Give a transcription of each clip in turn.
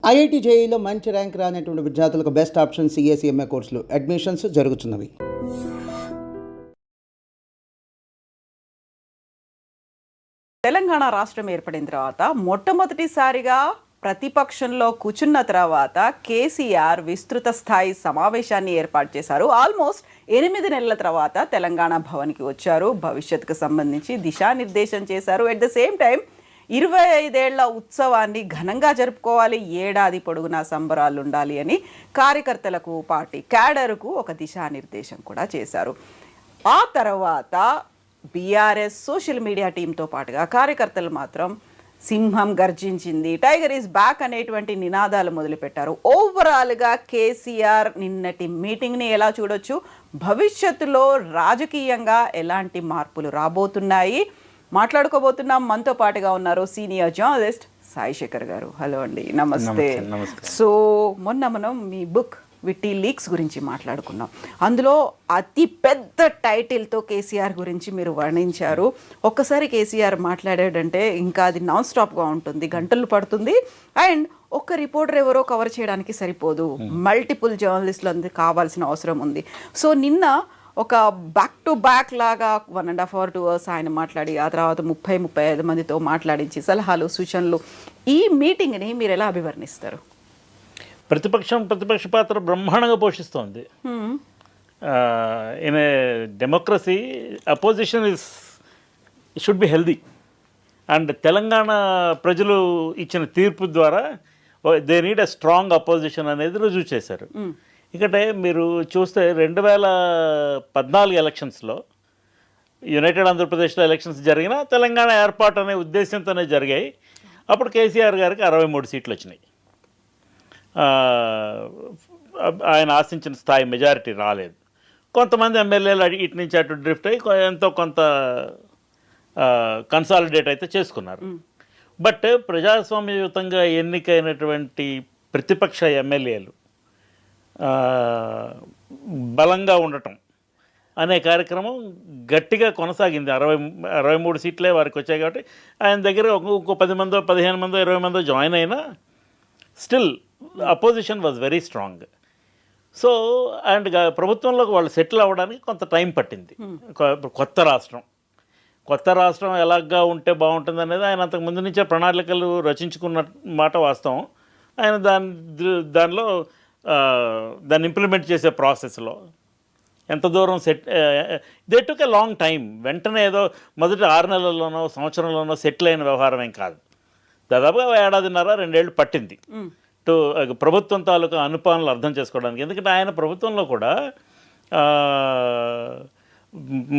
IIT జేఈలో మంచి rank రానటువంటి విద్యార్థులకు బెస్ట్ ఆప్షన్ సిఎస్ఈఎంఏ కోర్సులు అడ్మిషన్స్ జరుగుతున్నవి. తెలంగాణ రాష్ట్రం ఏర్పడిన తర్వాత మొట్టమొదటిసారిగా ప్రతిపక్షంలో కూర్చున్న తర్వాత కేసీఆర్ విస్తృత స్థాయి సమావేశాన్ని ఏర్పాటు చేశారు. ఆల్మోస్ట్ 8 నెలల తర్వాత తెలంగాణ భవన్కి వచ్చారు. భవిష్యత్తుకు సంబంధించి దిశానిర్దేశం చేశారు. ఎట్ ద సేమ్ టైం 25 ఏళ్ల ఉత్సవాన్ని ఘనంగా జరుపుకోవాలి, ఏడాది పొడుగునా సంబరాలు ఉండాలి అని కార్యకర్తలకు, పార్టీ క్యాడర్కు ఒక దిశానిర్దేశం కూడా చేశారు. ఆ తర్వాత బీఆర్ఎస్ సోషల్ మీడియా టీంతో పాటుగా కార్యకర్తలు మాత్రం సింహం గర్జించింది, టైగర్ ఈజ్ బ్యాక్ అనేటువంటి నినాదాలు మొదలుపెట్టారు. ఓవరాల్గా కేసీఆర్ నిన్నటి మీటింగ్ని ఎలా చూడొచ్చు, భవిష్యత్తులో రాజకీయంగా ఎలాంటి మార్పులు రాబోతున్నాయి మాట్లాడుకోబోతున్నాం. మనతో పాటుగా ఉన్నారు సీనియర్ జర్నలిస్ట్ సాయి శేఖర్ గారు. హలో అండి, నమస్తే. సో మొన్న మనం మీ బుక్ విట్టి లీక్స్ గురించి మాట్లాడుకున్నాం. అందులో అతి పెద్ద టైటిల్తో కేసీఆర్ గురించి మీరు వర్ణించారు. ఒక్కసారి కేసీఆర్ మాట్లాడాడంటే ఇంకా అది నాన్ స్టాప్గా ఉంటుంది, గంటలు పడుతుంది. అండ్ ఒక్క రిపోర్టర్ ఎవరో కవర్ చేయడానికి సరిపోదు, మల్టిపుల్ జర్నలిస్టులు అందరికి కావాల్సిన అవసరం ఉంది. సో నిన్న ఒక బ్యాక్ టు బ్యాక్ లాగా 1.5 hours 2 hours ఆయన మాట్లాడి, ఆ తర్వాత 30-35 మందితో మాట్లాడించి సలహాలు, సూచనలు, ఈ మీటింగ్ని మీరు ఎలా అభివర్ణిస్తారు? ప్రతిపక్ష పాత్ర బ్రహ్మాండంగా పోషిస్తోంది. In a democracy opposition should be healthy. And Telangana ప్రజలు ఇచ్చిన తీర్పు ద్వారా they need a strong opposition అనేది రుజువు చేశారు. ఇకటే మీరు చూస్తే 2014 ఎలక్షన్స్లో యునైటెడ్ ఆంధ్రప్రదేశ్లో ఎలక్షన్స్ జరిగినా తెలంగాణ ఏర్పాటు అనే ఉద్దేశంతోనే జరిగాయి. అప్పుడు కేసీఆర్ గారికి 63 సీట్లు వచ్చినాయి. ఆయన ఆశించిన స్థాయి మెజారిటీ రాలేదు. కొంతమంది ఎమ్మెల్యేలు ఇటు నుంచి అటు డ్రిఫ్ట్ అయ్యి ఎంతో కొంత కన్సాలిడేట్ అయితే చేసుకున్నారు. బట్ ప్రజాస్వామ్యయుతంగా ఎన్నికైనటువంటి ప్రతిపక్ష ఎమ్మెల్యేలు బలంగా ఉండటం అనే కార్యక్రమం గట్టిగా కొనసాగింది. 63 సీట్లే వారికి వచ్చాయి కాబట్టి ఆయన దగ్గర ఇంకో 10 మందో 15 మందో 20 మందో జాయిన్ అయినా still opposition was very strong. So and ప్రభుత్వంలోకి వాళ్ళు సెటిల్ అవ్వడానికి కొంత టైం పట్టింది. కొత్త రాష్ట్రం ఎలాగా ఉంటే బాగుంటుంది అనేది ఆయన అంతకు ముందు నుంచే ప్రణాళికలు రచించుకున్న మాట వాస్తవం. ఆయన దానిలో దాన్ని ఇంప్లిమెంట్ చేసే ప్రాసెస్లో ఎంత దూరం they took a long time. వెంటనే ఏదో మొదటి 6 నెలల్లోనో సంవత్సరంలోనో సెటిల్ అయిన వ్యవహారం ఏం కాదు. దాదాపుగా 1.5-2 ఏళ్ళు పట్టింది ప్రభుత్వం తాలూకా అనుపాలనలు అర్థం చేసుకోవడానికి. ఎందుకంటే ఆయన ప్రభుత్వంలో కూడా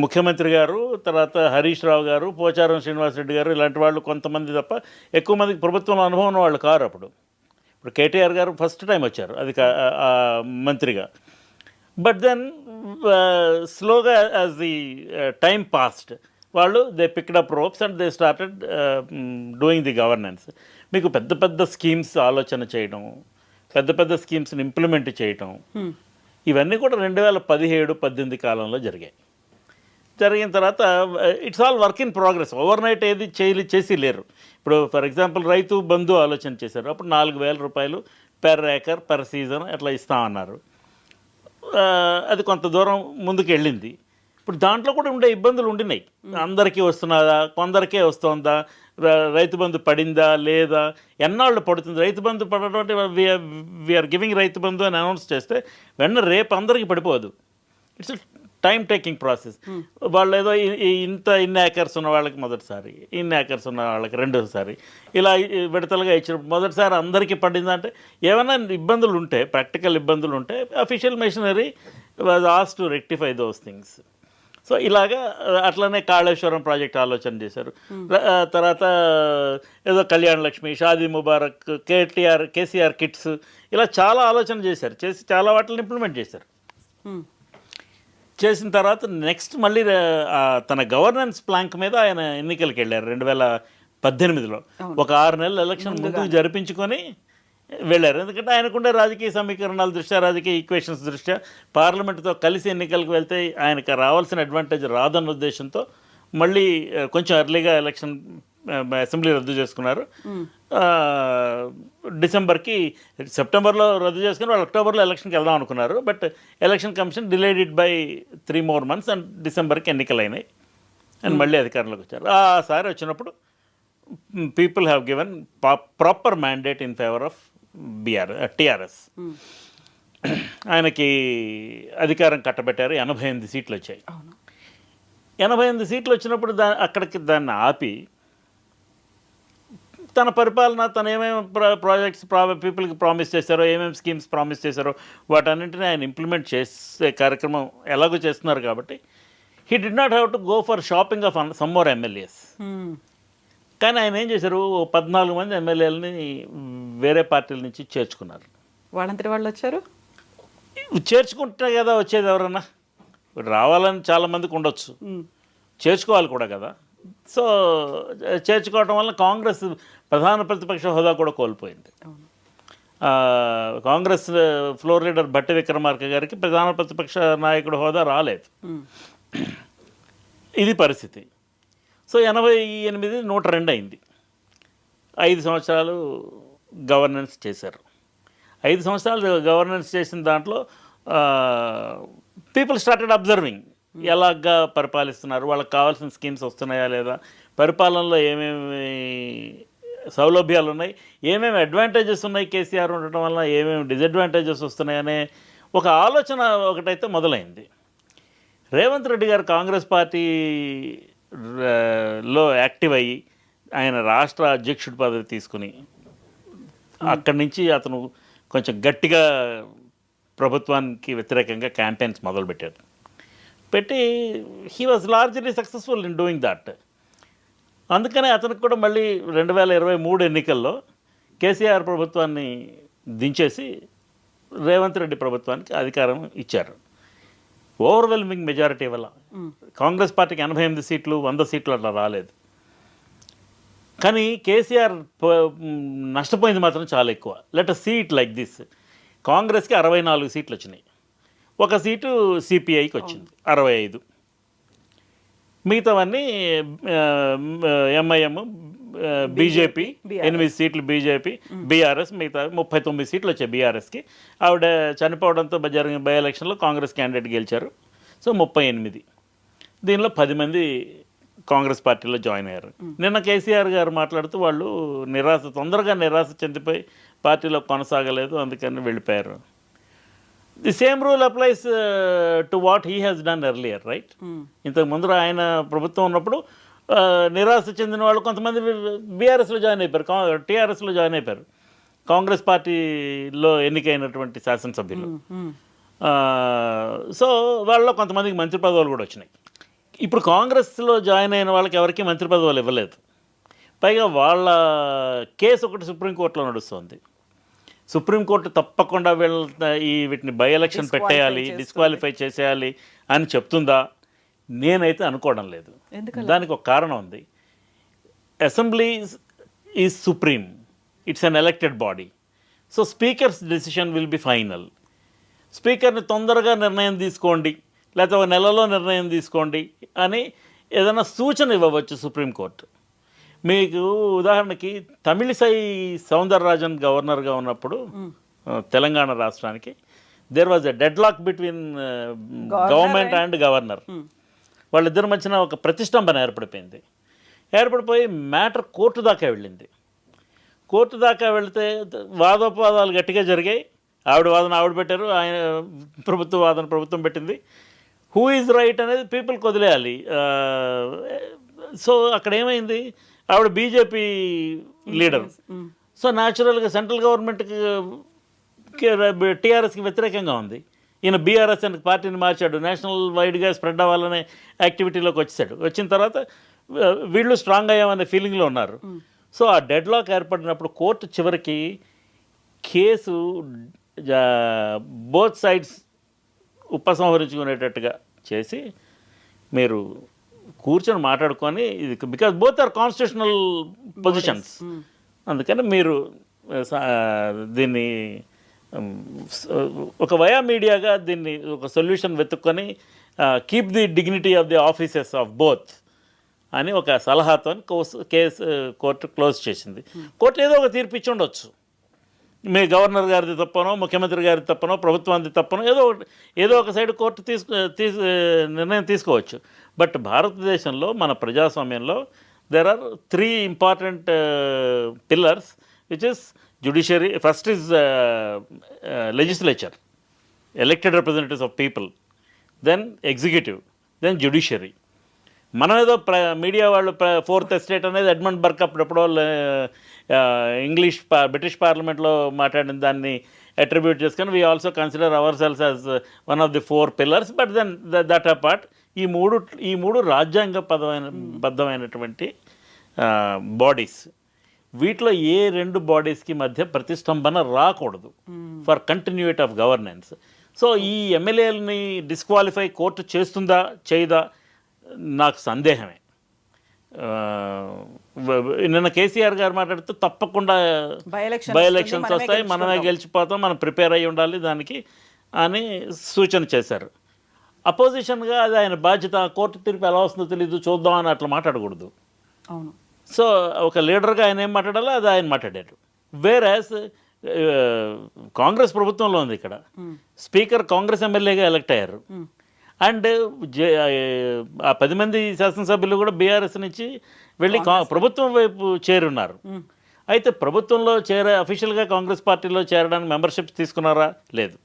ముఖ్యమంత్రి గారు, తర్వాత హరీష్ రావు గారు, పోచారం శ్రీనివాసరెడ్డి గారు ఇలాంటి వాళ్ళు కొంతమంది తప్ప ఎక్కువ మందికి ప్రభుత్వంలో అనుభవం ఉన్న వాళ్ళు కారు. ఇప్పుడు కేటీఆర్ గారు ఫస్ట్ టైం వచ్చారు అది మంత్రిగా. బట్ దెన్ స్లోగా యాజ్ ది టైం పాస్డ్ వాళ్ళు they picked up ropes and they started doing the governance. మీకు పెద్ద పెద్ద స్కీమ్స్ ఆలోచన చేయడం, పెద్ద స్కీమ్స్ని ఇంప్లిమెంట్ చేయటం, ఇవన్నీ కూడా 2017-18 కాలంలో జరిగిన తర్వాత it's all work in progress. Over night ఏది చేసి లేరు. ఇప్పుడు ఫర్ ఎగ్జాంపుల్ రైతు బంధు ఆలోచన చేశారు. అప్పుడు 4,000 రూపాయలు పెర్ ఏకర్ పెర్ సీజన్ అట్లా ఇస్తామన్నారు. అది కొంత దూరం ముందుకు వెళ్ళింది. ఇప్పుడు దాంట్లో కూడా ఉండే ఇబ్బందులు ఉండినాయి. అందరికీ వస్తున్నదా, కొందరికే వస్తుందా, రైతు బంధు పడిందా లేదా, ఎన్నాళ్ళు పడుతుంది. రైతు బంధు పడడం అంటే వీఆర్ గివింగ్ రైతు బంధు అని అనౌన్స్ చేస్తే రేపు అందరికీ పడిపోదు. It's time taking process. వాళ్ళు ఏదో ఇన్ని ఏకర్స్ ఉన్న వాళ్ళకి మొదటిసారి, ఇన్ని ఏకర్స్ ఉన్న వాళ్ళకి రెండోసారి, ఇలా విడతలుగా ఇచ్చినప్పుడు మొదటిసారి అందరికీ పడిందంటే ఏమైనా ఇబ్బందులు ఉంటే, ప్రాక్టికల్ ఇబ్బందులు ఉంటే official machinery was asked to rectify those things. So ఇలాగా అట్లనే కాళేశ్వరం ప్రాజెక్ట్ ఆలోచన చేశారు. తర్వాత ఏదో కళ్యాణ లక్ష్మి, షాదీ ముబారక్, కేసీఆర్ కిట్స్, ఇలా చాలా ఆలోచన చేసి చాలా వాటిని ఇంప్లిమెంట్ చేశారు. చేసిన తర్వాత నెక్స్ట్ మళ్ళీ తన గవర్నెన్స్ ప్లాంక్ మీద ఆయన ఎన్నికలకు వెళ్ళారు 2018లో. ఒక 6 నెలల ఎలక్షన్ ముందుకు జరిపించుకొని వెళ్ళారు. ఎందుకంటే ఆయనకుండే రాజకీయ సమీకరణాల దృష్ట్యా, రాజకీయ ఈక్వేషన్స్ దృష్ట్యా పార్లమెంటుతో కలిసి ఎన్నికలకు వెళ్తే ఆయనకు రావాల్సిన అడ్వాంటేజ్ రాదన్న ఉద్దేశంతో మళ్ళీ కొంచెం ఎర్లీగా ఎలక్షన్ అసెంబ్లీ రద్దు చేసుకున్నారు. డిసెంబర్కి సెప్టెంబర్లో రద్దు చేసుకుని వాళ్ళు అక్టోబర్లో ఎలక్షన్కి వెళ్దాం అనుకున్నారు. But election commission delayed it by 3 more months and డిసెంబర్కి ఎన్నికలు అయినాయి అండ్ మళ్ళీ అధికారంలోకి వచ్చారు. సారి వచ్చినప్పుడు people have given proper mandate in favour of TRS. ఆయనకి అధికారం కట్టబెట్టారు. 88 సీట్లు వచ్చాయి. 88 సీట్లు వచ్చినప్పుడు అక్కడికి దాన్ని ఆపి తన పరిపాలన తను ఏమేమి ప్రాజెక్ట్స్ పీపుల్కి ప్రామిస్ చేశారో, ఏమేమి స్కీమ్స్ ప్రామిస్ చేశారో వాటన్నింటినీ ఆయన ఇంప్లిమెంట్ చేసే కార్యక్రమం ఎలాగో చేస్తున్నారు. కాబట్టి he did not have to go for shopping off some more MLAs. కానీ ఆయన ఏం చేశారు, 14 మంది ఎమ్మెల్యేలని వేరే పార్టీల నుంచి చేర్చుకున్నారు. వాళ్ళంతటి వాళ్ళు వచ్చారు. చేర్చుకుంటే కదా వచ్చేది ఎవరన్నా. రావాలని చాలామందికి ఉండొచ్చు, చేర్చుకోవాలి కూడా కదా. సో చేర్చుకోవడం వల్ల కాంగ్రెస్ ప్రధాన ప్రతిపక్ష హోదా కూడా కోల్పోయింది. కాంగ్రెస్ ఫ్లోర్ లీడర్ భట్టి విక్రమార్క గారికి ప్రధాన ప్రతిపక్ష నాయకుడు హోదా రాలేదు. ఇది పరిస్థితి. సో 88 102 అయింది. 5 సంవత్సరాలు గవర్నెన్స్ చేశారు. 5 సంవత్సరాలు గవర్నెన్స్ చేసిన దాంట్లో పీపుల్ స్టార్టెడ్ అబ్జర్వింగ్ ఎలాగా పరిపాలిస్తున్నారు, వాళ్ళకి కావాల్సిన స్కీమ్స్ వస్తున్నాయా లేదా, పరిపాలనలో ఏమేమి సౌలభ్యాలు ఉన్నాయి, ఏమేమి అడ్వాంటేజెస్ ఉన్నాయి కేసీఆర్ ఉండటం వల్ల, ఏమేమి డిసడ్వాంటేజెస్ వస్తున్నాయనే ఒక ఆలోచన ఒకటైతే మొదలైంది. రేవంత్ రెడ్డి గారు కాంగ్రెస్ పార్టీలో యాక్టివ్ అయ్యి ఆయన రాష్ట్ర అధ్యక్షుడి పదవి తీసుకుని అక్కడి నుంచి అతను కొంచెం గట్టిగా ప్రభుత్వానికి వ్యతిరేకంగా క్యాంపెయిన్స్ మొదలుపెట్టారు. పెట్టి he was largely successful in doing that. అందుకనే అతనికి కూడా మళ్ళీ 2023 ఎన్నికల్లో కేసీఆర్ ప్రభుత్వాన్ని దించేసి రేవంత్ రెడ్డి ప్రభుత్వానికి అధికారం ఇచ్చారు. ఓవర్వెల్మింగ్ మెజారిటీ వల్ల కాంగ్రెస్ పార్టీకి 88 సీట్లు 100 సీట్లు అట్లా రాలేదు. కానీ కేసీఆర్ నష్టపోయింది మాత్రం చాలా ఎక్కువ. Let us see it like this. కాంగ్రెస్కి 64 సీట్లు వచ్చినాయి. 1 సీటు సిపిఐకి వచ్చింది 65. మిగతావన్నీ ఎంఐఎం, బీజేపీ 8 సీట్లు, బీజేపీ, బీఆర్ఎస్ మిగతా 39 సీట్లు వచ్చాయి బీఆర్ఎస్కి. ఆవిడ చనిపోవడంతో జరిగిన బై ఎలక్షన్లో కాంగ్రెస్ క్యాండిడేట్ గెలిచారు. సో 38. దీనిలో 10 మంది కాంగ్రెస్ పార్టీలో జాయిన్ అయ్యారు. నిన్న కేసీఆర్ గారు మాట్లాడుతూ వాళ్ళు తొందరగా నిరాశ చెందిపోయి పార్టీలో కొనసాగలేదు, అందుకని వెళ్ళిపోయారు. The same rule applies to what he has done earlier, right? ఇంతకు ముందు ఆయన ప్రభుత్వం ఉన్నప్పుడు నిరాశ చెందిన వాళ్ళు కొంతమంది బీఆర్ఎస్లో జాయిన్ అయిపోయారు, టీఆర్ఎస్లో జాయిన్ అయిపోయారు, కాంగ్రెస్ పార్టీలో ఎన్నికైనటువంటి శాసనసభ్యులు. సో వాళ్ళలో కొంతమందికి మంత్రి పదవులు కూడా వచ్చినాయి. ఇప్పుడు కాంగ్రెస్లో జాయిన్ అయిన వాళ్ళకి ఎవరికి మంత్రి పదవులు ఇవ్వలేదు. పైగా వాళ్ళ కేసు ఒకటి సుప్రీంకోర్టులో నడుస్తుంది. సుప్రీంకోర్టు తప్పకుండా వీటిని బై ఎలక్షన్ పెట్టేయాలి, డిస్క్వాలిఫై చేసేయాలి అని చెప్తుందా? నేనైతే అనుకోవడం లేదు. దానికి ఒక కారణం ఉంది. Assembly is supreme, it's an elected body. So speaker's decision will be final. స్పీకర్ని తొందరగా నిర్ణయం తీసుకోండి, లేకపోతే ఒక నెలలో నిర్ణయం తీసుకోండి అని ఏదైనా సూచన ఇవ్వవచ్చు సుప్రీంకోర్టు. మీకు ఉదాహరణకి తమిళిసై సౌందరరాజన్ గవర్నర్గా ఉన్నప్పుడు తెలంగాణ రాష్ట్రానికి there was a deadlock between government and governor. వాళ్ళిద్దరి మధ్యన ఒక ప్రతిష్టంభన ఏర్పడిపోయి మ్యాటర్ కోర్టు దాకా వెళ్ళింది. కోర్టు దాకా వెళితే వాదోపవాదాలు గట్టిగా జరిగాయి. ఆవిడ వాదన ఆవిడ పెట్టారు, ఆయన వాదన ప్రభుత్వం పెట్టింది. హూ ఈజ్ రైట్ అనేది పీపుల్కి వదిలేయాలి. సో అక్కడ ఏమైంది, ఆవిడ బీజేపీ లీడర్. సో న్యాచురల్గా సెంట్రల్ గవర్నమెంట్కి టీఆర్ఎస్కి వ్యతిరేకంగా ఉంది. ఈయన బీఆర్ఎస్ అని పార్టీని మార్చాడు, నేషనల్ వైడ్గా స్ప్రెడ్ అవ్వాలనే యాక్టివిటీలోకి వచ్చేసాడు. వచ్చిన తర్వాత వీళ్ళు స్ట్రాంగ్ అయ్యామనే ఫీలింగ్లో ఉన్నారు. సో ఆ డెడ్ లాక్ ఏర్పడినప్పుడు కోర్టు చివరికి కేసు బోత్ సైడ్స్ ఉపసంహరించుకునేటట్టుగా చేసి మీరు కూర్చొని మాట్లాడుకొని, ఇది because both are constitutional positions, అందుకని మీరు దీన్ని ఒక వయా మీడియాగా దీన్ని ఒక సొల్యూషన్ వెతుక్కొని keep the dignity of the offices of both అని ఒక సలహాతో కేసు కోర్టు క్లోజ్ చేసింది. కోర్టు ఏదో ఒక తీర్పు ఇచ్చి ఉండొచ్చు, మీ గవర్నర్ గారిది తప్పనో, ముఖ్యమంత్రి గారిది తప్పనో, ప్రభుత్వానికి తప్పనో ఏదో ఒక సైడ్ కోర్టు నిర్ణయం తీసుకోవచ్చు. బట్ భారతదేశంలో మన ప్రజాస్వామ్యంలో there are 3 important pillars, which is judiciary. First is legislature, elected representatives of people, then executive, then judiciary. మనం ఏదో మీడియా వాళ్ళు 4th ఎస్టేట్ అనేది ఎడ్మండ్ బర్క్ అప్పుడెప్పుడో బ్రిటిష్ పార్లమెంట్లో మాట్లాడిన దాన్ని అట్రిబ్యూట్ చేసుకొని we also consider ourselves as one of the 4 pillars. But then that apart ఈ మూడు బద్ధమైనటువంటి బాడీస్. వీటిలో ఏ 2 బాడీస్కి మధ్య ప్రతిష్టంభన రాకూడదు for continuity of governance. So ఈ ఎమ్మెల్యేలని డిస్క్వాలిఫై కోర్టు చేస్తుందా చేయదా నాకు సందేహమే. నిన్న కేసీఆర్ గారు మాట్లాడుతూ తప్పకుండా బై ఎలక్షన్స్ వస్తాయి, మనమే గెలిచిపోతాం, మనం ప్రిపేర్ అయ్యి ఉండాలి దానికి అని సూచన చేశారు. అపోజిషన్గా అది ఆయన బాధ్యత, కోర్టు తీర్పు ఎలా వస్తుందో తెలియదు చూద్దాం అని అట్లా మాట్లాడకూడదు. అవును. సో ఒక లీడర్గా ఆయన ఏం మాట్లాడాలో అది ఆయన మాట్లాడారు. వేరాస్ కాంగ్రెస్ ప్రభుత్వంలో ఉంది, ఇక్కడ స్పీకర్ కాంగ్రెస్ ఎమ్మెల్యేగా ఎలక్ట్ అయ్యారు. అండ్ ఆ 10 మంది శాసనసభ్యులు కూడా బీఆర్ఎస్ నుంచి వెళ్ళి ప్రభుత్వం వైపు చేరున్నారు. అయితే ప్రభుత్వంలో అఫీషియల్గా కాంగ్రెస్ పార్టీలో చేరడానికి మెంబర్షిప్ తీసుకున్నారా? లేదు.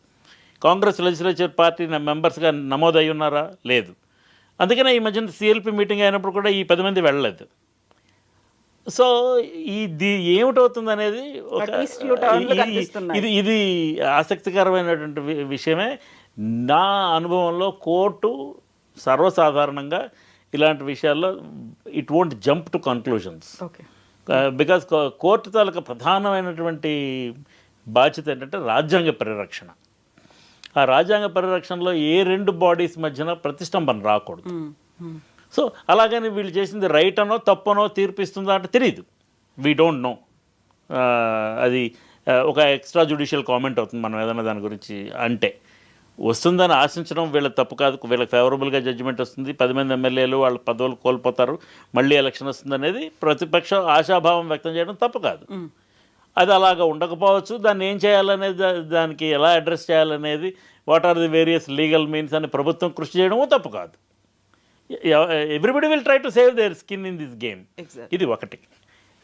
కాంగ్రెస్ లెజిస్లేచర్ పార్టీ మెంబర్స్గా నమోదయ్యి ఉన్నారా? లేదు. అందుకనే ఈ మధ్యన సిఎల్పి మీటింగ్ అయినప్పుడు కూడా ఈ 10 మంది వెళ్ళలేదు. సో ఇది ఏమిటవుతుంది అనేది ఇది ఆసక్తికరమైనటువంటి విషయమే. నా అనుభవంలో కోర్టు సర్వసాధారణంగా ఇలాంటి విషయాల్లో it won't jump to conclusions. Because court తాలూకా ప్రధానమైనటువంటి బాధ్యత ఏంటంటే రాజ్యాంగ పరిరక్షణ. ఆ రాజ్యాంగ పరిరక్షణలో ఏ 2 బాడీస్ మధ్యన ప్రతిష్టంభన రాకూడదు. సో అలాగని వీళ్ళు చేసింది రైట్ అనో తప్పనో తీర్పిస్తుందా అంటే తెలియదు. We don't no. అది ఒక ఎక్స్ట్రా జ్యుడిషియల్ కామెంట్ అవుతుంది మనం ఏదైనా దాని గురించి అంటే. వస్తుందని ఆశించడం వీళ్ళ తప్పు కాదు, వీళ్ళకి ఫేవరబుల్గా జడ్జిమెంట్ వస్తుంది, 10 మంది ఎమ్మెల్యేలు వాళ్ళ పదవులు కోల్పోతారు, మళ్ళీ ఎలక్షన్ వస్తుంది అనేది ప్రతిపక్షం ఆశాభావం వ్యక్తం చేయడం తప్పు కాదు. అది అలాగా ఉండకపోవచ్చు. దాన్ని ఏం చేయాలనేది, దానికి ఎలా అడ్రస్ చేయాలనేది, what are the various legal means అని ప్రభుత్వం కృషి చేయడము తప్పు కాదు. Everybody will try to save their skin in this game. ఇది ఒకటి.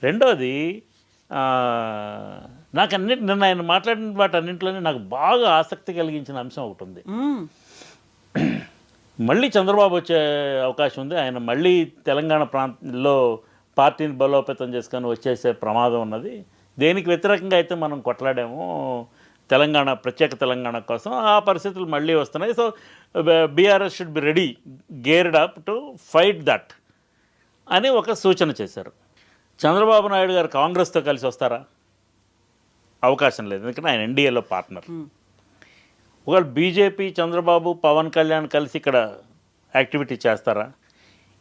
రెండోది, నాకు నిన్న ఆయన మాట్లాడిన వాటన్నింటిలోనే నాకు బాగా ఆసక్తి కలిగించిన అంశం ఒకటి ఉంది. మళ్ళీ చంద్రబాబు వచ్చే అవకాశం ఉంది. ఆయన మళ్ళీ తెలంగాణ ప్రాంతంలో పార్టీని బలోపేతం చేసుకొని వచ్చేసే ప్రమాదం ఉన్నది. దేనికి వ్యతిరేకంగా అయితే మనం కొట్లాడామో ప్రత్యేక తెలంగాణ కోసం, ఆ పరిస్థితులు మళ్ళీ వస్తున్నాయి. So BRS should be ready, geared up to fight that అని ఒక సూచన చేశారు. చంద్రబాబు నాయుడు గారు కాంగ్రెస్తో కలిసి వస్తారా? అవకాశం లేదు, ఎందుకంటే ఆయన ఎన్డీఏలో పార్ట్నర్. ఒకవేళ బీజేపీ, చంద్రబాబు, పవన్ కళ్యాణ్ కలిసి ఇక్కడ యాక్టివిటీ చేస్తారా?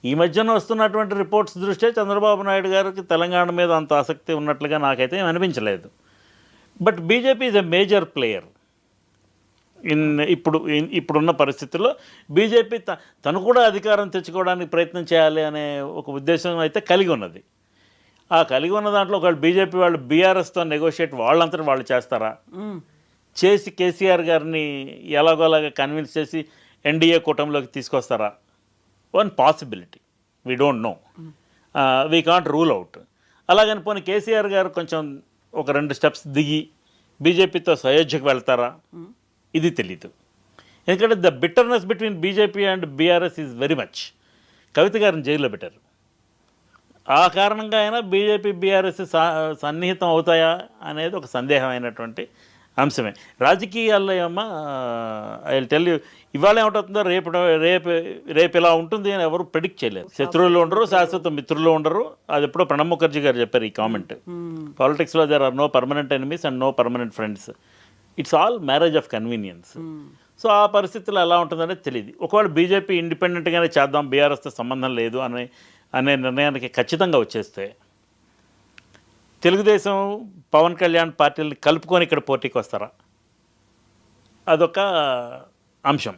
ఈ మధ్యన వస్తున్నటువంటి రిపోర్ట్స్ దృష్ట్యా చంద్రబాబు నాయుడు గారికి తెలంగాణ మీద అంత ఆసక్తి ఉన్నట్లుగా నాకైతే అనిపించలేదు. But BJP is a major player ఇప్పుడున్న పరిస్థితుల్లో. బీజేపీ తను కూడా అధికారం తెచ్చుకోవడానికి ప్రయత్నం చేయాలి అనే ఒక ఉద్దేశం అయితే కలిగి ఉన్నది. ఆ కలిగి ఉన్న దాంట్లో ఒకవేళ బీజేపీ వాళ్ళు బీఆర్ఎస్తో నెగోషియేట్ వాళ్ళంతా వాళ్ళు చేస్తారా? చేసి కేసీఆర్ గారిని ఎలాగోలాగా కన్విన్స్ చేసి ఎన్డీఏ కూటమిలోకి తీసుకొస్తారా? One possibility, we don't know, we can't rule out. అలాగని పోనీ కేసీఆర్ గారు కొంచెం ఒక 2 స్టెప్స్ దిగి బీజేపీతో సయోధ్యకు వెళ్తారా? ఇది తెలీదు. ఎందుకంటే the bitterness between BJP and BRS is very much. Kavitha గారిని జైల్లో పెట్టారు. ఆ కారణంగా అయినా బీజేపీ బీఆర్ఎస్ సన్నిహితం అవుతాయా అనేది ఒక సందేహమైనటువంటి అంశమే. రాజకీయాల్లో ఏమో ఐ విల్ టెల్ యూ, ఇవాళ ఏమిటవుతుందో రేపు ఇలా ఉంటుంది అని ఎవరు ప్రెడిక్ట్ చేయలేరు. శత్రువులు ఉండరు, శాశ్వత మిత్రులు ఉండరు. అది ఎప్పుడో ప్రణబ్ ముఖర్జీ గారు చెప్పారు ఈ కామెంట్. పాలిటిక్స్లో there are no permanent enemies and no permanent friends, it's all marriage of convenience. So ఆ పరిస్థితుల్లో ఎలా ఉంటుందనేది తెలియదు. ఒకవేళ బీజేపీ ఇండిపెండెంట్గానే చేద్దాం, బీఆర్ఎస్తో సంబంధం లేదు అనే నిర్ణయానికి ఖచ్చితంగా వచ్చేస్తే తెలుగుదేశం, పవన్ కళ్యాణ్ పార్టీలని కలుపుకొని ఇక్కడ పోటీకి వస్తారా? అదొక అంశం.